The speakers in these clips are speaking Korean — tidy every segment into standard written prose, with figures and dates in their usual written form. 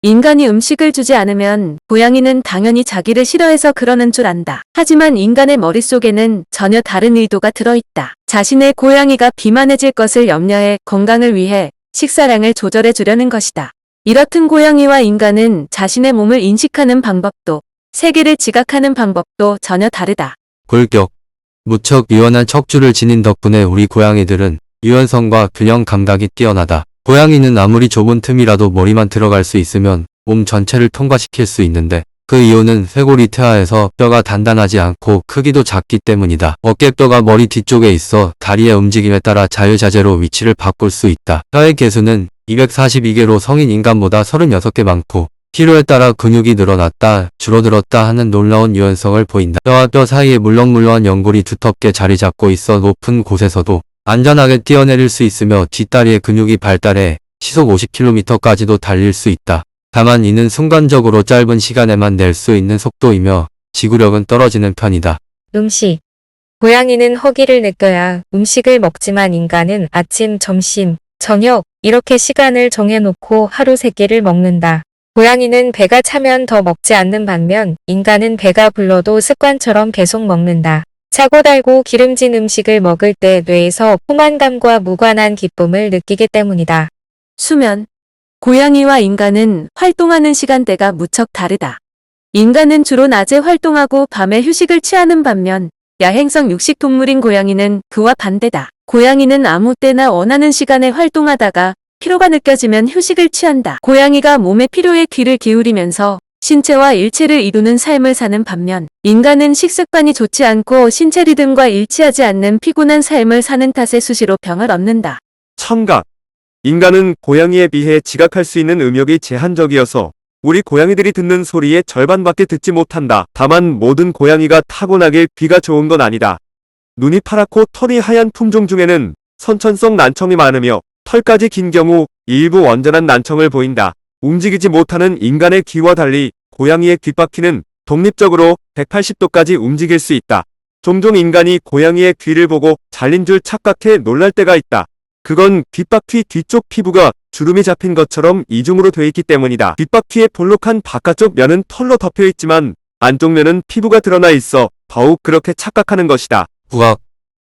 인간이 음식을 주지 않으면 고양이는 당연히 자기를 싫어해서 그러는 줄 안다. 하지만 인간의 머릿속에는 전혀 다른 의도가 들어있다. 자신의 고양이가 비만해질 것을 염려해 건강을 위해 식사량을 조절해 주려는 것이다. 이렇듯 고양이와 인간은 자신의 몸을 인식하는 방법도 세계를 지각하는 방법도 전혀 다르다. 골격. 무척 유연한 척추를 지닌 덕분에 우리 고양이들은 유연성과 균형 감각이 뛰어나다. 고양이는 아무리 좁은 틈이라도 머리만 들어갈 수 있으면 몸 전체를 통과시킬 수 있는데 그 이유는 쇄골이 퇴화해서 뼈가 단단하지 않고 크기도 작기 때문이다. 어깨뼈가 머리 뒤쪽에 있어 다리의 움직임에 따라 자유자재로 위치를 바꿀 수 있다. 뼈의 개수는 242개로 성인 인간보다 36개 많고 필요에 따라 근육이 늘어났다 줄어들었다 하는 놀라운 유연성을 보인다. 뼈와 뼈 사이에 물렁물렁한 연골이 두텁게 자리 잡고 있어 높은 곳에서도 안전하게 뛰어내릴 수 있으며 뒷다리의 근육이 발달해 시속 50km까지도 달릴 수 있다. 다만 이는 순간적으로 짧은 시간에만 낼 수 있는 속도이며 지구력은 떨어지는 편이다. 음식. 고양이는 허기를 느껴야 음식을 먹지만 인간은 아침, 점심, 저녁 이렇게 시간을 정해놓고 하루 3끼를 먹는다. 고양이는 배가 차면 더 먹지 않는 반면 인간은 배가 불러도 습관처럼 계속 먹는다. 짜고 달고 기름진 음식을 먹을 때 뇌에서 포만감과 무관한 기쁨을 느끼기 때문이다. 수면. 고양이와 인간은 활동하는 시간대가 무척 다르다. 인간은 주로 낮에 활동하고 밤에 휴식을 취하는 반면 야행성 육식동물인 고양이는 그와 반대다. 고양이는 아무 때나 원하는 시간에 활동하다가 피로가 느껴지면 휴식을 취한다. 고양이가 몸의 피로에 귀를 기울이면서 신체와 일체를 이루는 삶을 사는 반면 인간은 식습관이 좋지 않고 신체 리듬과 일치하지 않는 피곤한 삶을 사는 탓에 수시로 병을 얻는다. 청각. 인간은 고양이에 비해 지각할 수 있는 음역이 제한적이어서 우리 고양이들이 듣는 소리의 절반밖에 듣지 못한다. 다만 모든 고양이가 타고나길 귀가 좋은 건 아니다. 눈이 파랗고 털이 하얀 품종 중에는 선천성 난청이 많으며 털까지 긴 경우 일부 완전한 난청을 보인다. 움직이지 못하는 인간의 귀와 달리 고양이의 귓바퀴는 독립적으로 180도까지 움직일 수 있다. 종종 인간이 고양이의 귀를 보고 잘린 줄 착각해 놀랄 때가 있다. 그건 귓바퀴 뒤쪽 피부가 주름이 잡힌 것처럼 이중으로 돼 있기 때문이다. 귓바퀴의 볼록한 바깥쪽 면은 털로 덮여 있지만 안쪽 면은 피부가 드러나 있어 더욱 그렇게 착각하는 것이다. 후각.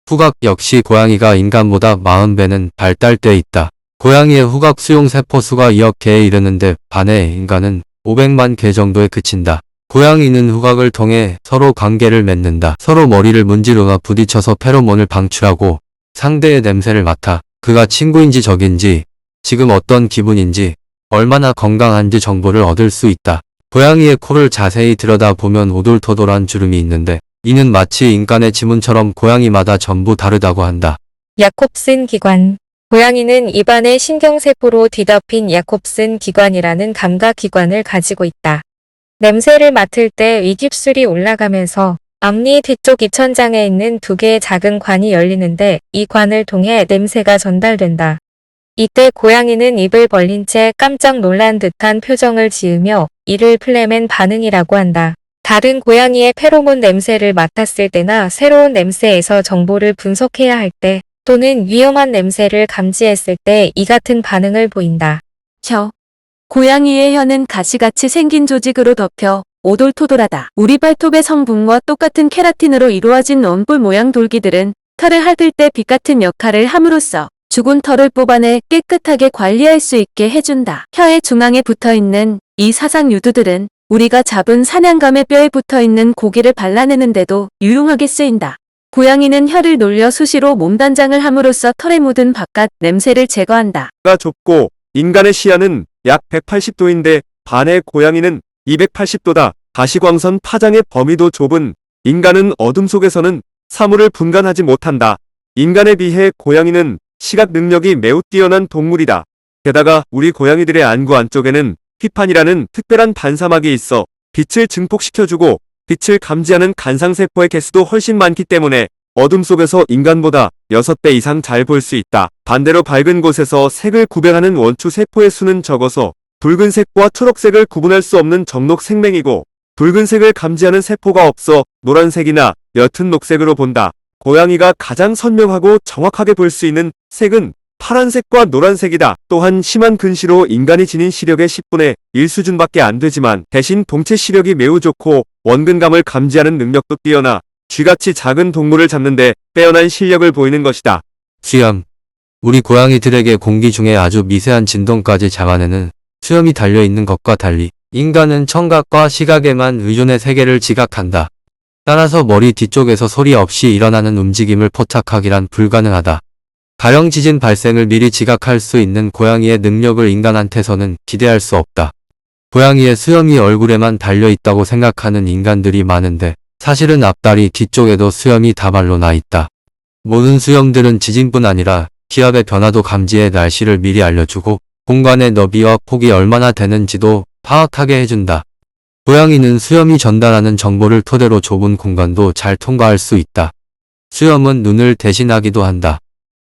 후각 역시 고양이가 인간보다 40배는 발달돼 있다. 고양이의 후각 수용 세포 수가 2억 개에 이르는데 반해 인간은 500만 개 정도에 그친다. 고양이는 후각을 통해 서로 관계를 맺는다. 서로 머리를 문지르거나 부딪혀서 페로몬을 방출하고 상대의 냄새를 맡아 그가 친구인지 적인지 지금 어떤 기분인지 얼마나 건강한지 정보를 얻을 수 있다. 고양이의 코를 자세히 들여다보면 오돌토돌한 주름이 있는데 이는 마치 인간의 지문처럼 고양이마다 전부 다르다고 한다. 야콥슨 기관. 고양이는 입안에 신경세포로 뒤덮인 야콥슨 기관이라는 감각기관을 가지고 있다. 냄새를 맡을 때 위깁술이 올라가면서 앞니 뒤쪽 입천장에 있는 2개의 작은 관이 열리는데 이 관을 통해 냄새가 전달된다. 이때 고양이는 입을 벌린 채 깜짝 놀란 듯한 표정을 지으며 이를 플레멘 반응이라고 한다. 다른 고양이의 페로몬 냄새를 맡았을 때나 새로운 냄새에서 정보를 분석해야 할 때 또는 위험한 냄새를 감지했을 때 이 같은 반응을 보인다. 혀. 고양이의 혀는 가시같이 생긴 조직으로 덮여 오돌토돌하다. 우리 발톱의 성분과 똑같은 케라틴으로 이루어진 원뿔 모양 돌기들은 털을 핥을 때 빛 같은 역할을 함으로써 죽은 털을 뽑아내 깨끗하게 관리할 수 있게 해준다. 혀의 중앙에 붙어있는 이 사상 유두들은 우리가 잡은 사냥감의 뼈에 붙어있는 고기를 발라내는데도 유용하게 쓰인다. 고양이는 혀를 놀려 수시로 몸단장을 함으로써 털에 묻은 바깥 냄새를 제거한다. 가 좁고 인간의 시야는 약 180도인데 반의 고양이는 280도다. 가시광선 파장의 범위도 좁은 인간은 어둠 속에서는 사물을 분간하지 못한다. 인간에 비해 고양이는 시각 능력이 매우 뛰어난 동물이다. 게다가 우리 고양이들의 안구 안쪽에는 휘판이라는 특별한 반사막이 있어 빛을 증폭시켜주고 빛을 감지하는 간상세포의 개수도 훨씬 많기 때문에 어둠 속에서 인간보다 6배 이상 잘 볼 수 있다. 반대로 밝은 곳에서 색을 구별하는 원추 세포의 수는 적어서 붉은색과 초록색을 구분할 수 없는 정록 생맹이고 붉은색을 감지하는 세포가 없어 노란색이나 옅은 녹색으로 본다. 고양이가 가장 선명하고 정확하게 볼 수 있는 색은 파란색과 노란색이다. 또한 심한 근시로 인간이 지닌 시력의 10분의 1 수준밖에 안 되지만 대신 동체 시력이 매우 좋고 원근감을 감지하는 능력도 뛰어나 쥐같이 작은 동물을 잡는데 빼어난 실력을 보이는 것이다. 수염. 우리 고양이들에게 공기 중에 아주 미세한 진동까지 잡아내는 수염이 달려있는 것과 달리 인간은 청각과 시각에만 의존해 세계를 지각한다. 따라서 머리 뒤쪽에서 소리 없이 일어나는 움직임을 포착하기란 불가능하다. 가령 지진 발생을 미리 지각할 수 있는 고양이의 능력을 인간한테서는 기대할 수 없다. 고양이의 수염이 얼굴에만 달려있다고 생각하는 인간들이 많은데 사실은 앞다리 뒤쪽에도 수염이 다발로 나 있다. 모든 수염들은 지진뿐 아니라 기압의 변화도 감지해 날씨를 미리 알려주고 공간의 너비와 폭이 얼마나 되는지도 파악하게 해준다. 고양이는 수염이 전달하는 정보를 토대로 좁은 공간도 잘 통과할 수 있다. 수염은 눈을 대신하기도 한다.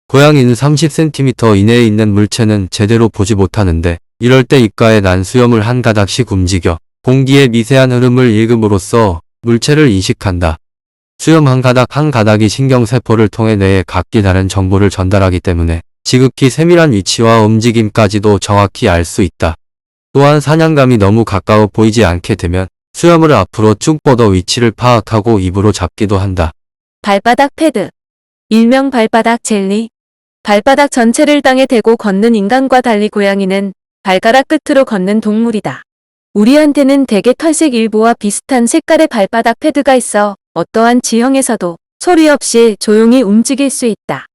고양이는 30cm 이내에 있는 물체는 제대로 보지 못하는데 이럴 때 입가에 난 수염을 한 가닥씩 움직여 공기의 미세한 흐름을 읽음으로써 물체를 인식한다. 수염 한 가닥 한 가닥이 신경세포를 통해 뇌에 각기 다른 정보를 전달하기 때문에 지극히 세밀한 위치와 움직임까지도 정확히 알 수 있다. 또한 사냥감이 너무 가까워 보이지 않게 되면 수염을 앞으로 쭉 뻗어 위치를 파악하고 입으로 잡기도 한다. 발바닥 패드. 일명 발바닥 젤리. 발바닥 전체를 땅에 대고 걷는 인간과 달리 고양이는 발가락 끝으로 걷는 동물이다. 우리한테는 대개 털색 일부와 비슷한 색깔의 발바닥 패드가 있어 어떠한 지형에서도 소리 없이 조용히 움직일 수 있다.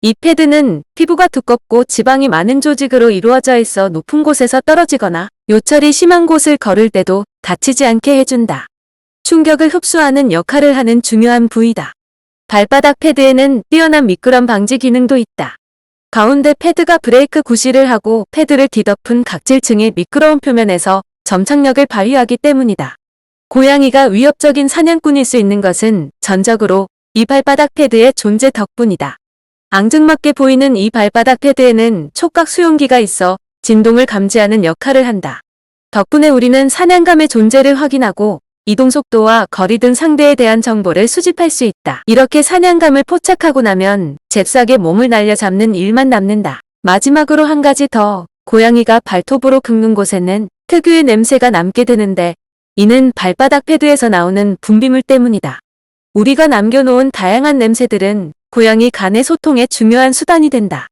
이 패드는 피부가 두껍고 지방이 많은 조직으로 이루어져 있어 높은 곳에서 떨어지거나 요철이 심한 곳을 걸을 때도 다치지 않게 해준다. 충격을 흡수하는 역할을 하는 중요한 부위다. 발바닥 패드에는 뛰어난 미끄럼 방지 기능도 있다. 가운데 패드가 브레이크 구실을 하고 패드를 뒤덮은 각질층의 미끄러운 표면에서 점착력을 발휘하기 때문이다. 고양이가 위협적인 사냥꾼일 수 있는 것은 전적으로 이 발바닥 패드의 존재 덕분이다. 앙증맞게 보이는 이 발바닥 패드에는 촉각 수용기가 있어 진동을 감지하는 역할을 한다. 덕분에 우리는 사냥감의 존재를 확인하고 이동 속도와 거리 등 상대에 대한 정보를 수집할 수 있다. 이렇게 사냥감을 포착하고 나면 잽싸게 몸을 날려잡는 일만 남는다. 마지막으로 한 가지 더. 고양이가 발톱으로 긁는 곳에는 특유의 냄새가 남게 되는데 이는 발바닥 패드에서 나오는 분비물 때문이다. 우리가 남겨놓은 다양한 냄새들은 고양이 간의 소통에 중요한 수단이 된다.